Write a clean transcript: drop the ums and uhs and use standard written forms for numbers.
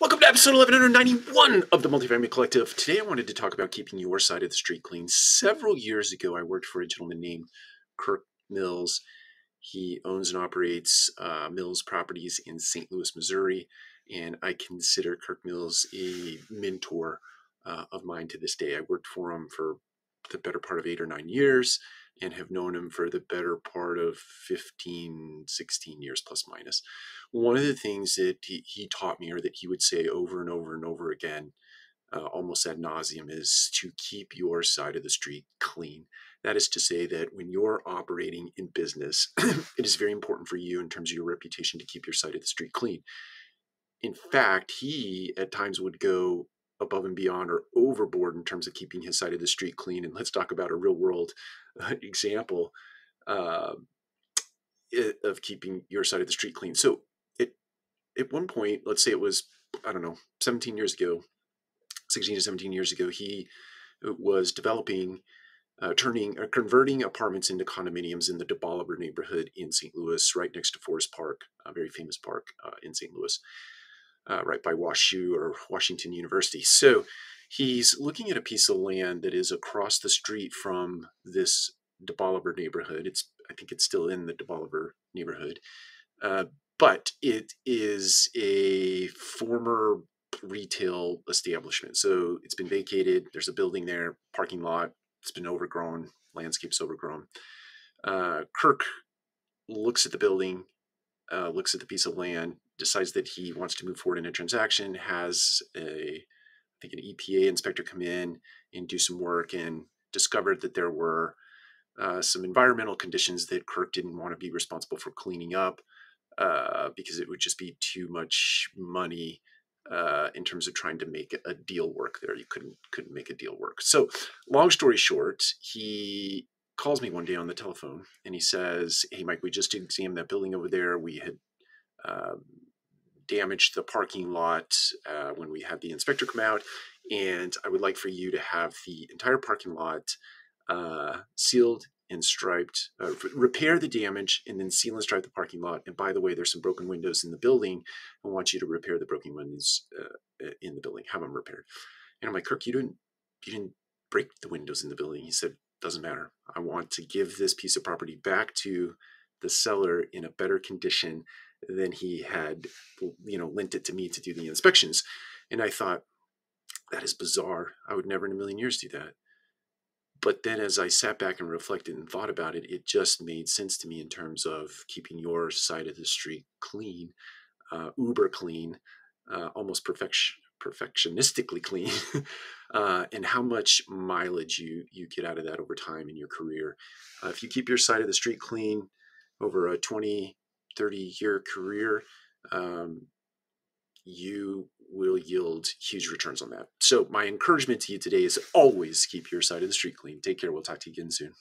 Welcome to episode 1191 of the Multifamily Collective. Today I wanted to talk about keeping your side of the street clean. Several years ago, I worked for a gentleman named Kirk Mills. He owns and operates Mills properties in St. Louis, Missouri, and I consider Kirk Mills a mentor of mine to this day. I worked for him for the better part of 8 or 9 years and have known him for the better part of 15, 16 years plus minus. One of the things that he taught me, or that he would say over and over and over again, almost ad nauseum, is to keep your side of the street clean. That is to say that when you're operating in business, it is very important for you in terms of your reputation to keep your side of the street clean. In fact, he at times would go above and beyond or overboard in terms of keeping his side of the street clean. And let's talk about a real world example uh, of keeping your side of the street clean. So at one point, let's say it was, I don't know, 17 years ago, 16 to 17 years ago, he was developing, converting apartments into condominiums in the DeBoliver neighborhood in St. Louis, right next to Forest Park, a very famous park in St. Louis, right by WashU or Washington University. So he's looking at a piece of land that is across the street from this DeBoliver neighborhood. I think it's still in the DeBoliver neighborhood. But it is a former retail establishment. So it's been vacated. There's a building there, parking lot. It's been overgrown. Landscape's overgrown. Kirk looks at the building, looks at the piece of land, decides that he wants to move forward in a transaction, has I think an EPA inspector come in and do some work, and discovered that there were some environmental conditions that Kirk didn't want to be responsible for cleaning up. Because it would just be too much money in terms of trying to make a deal work there. You couldn't make a deal work. So long story short, he calls me one day on the telephone and he says, "Hey, Mike, we just examined that building over there. We had damaged the parking lot when we had the inspector come out, and I would like for you to have the entire parking lot sealed and striped, repair the damage, and then seal and stripe the parking lot. And by the way, there's some broken windows in the building. I want you to repair the broken windows in the building. Have them repaired." And I'm like, "Kirk, you didn't break the windows in the building." He said, "Doesn't matter. I want to give this piece of property back to the seller in a better condition than he had, lent it to me to do the inspections." And I thought, that is bizarre. I would never in a million years do that. But then as I sat back and reflected and thought about it, it just made sense to me in terms of keeping your side of the street clean, uber clean, almost perfectionistically clean, and how much mileage you get out of that over time in your career. If you keep your side of the street clean over a 20, 30-year career, you will yield huge returns on that. So my encouragement to you today is always keep your side of the street clean. Take care. We'll talk to you again soon.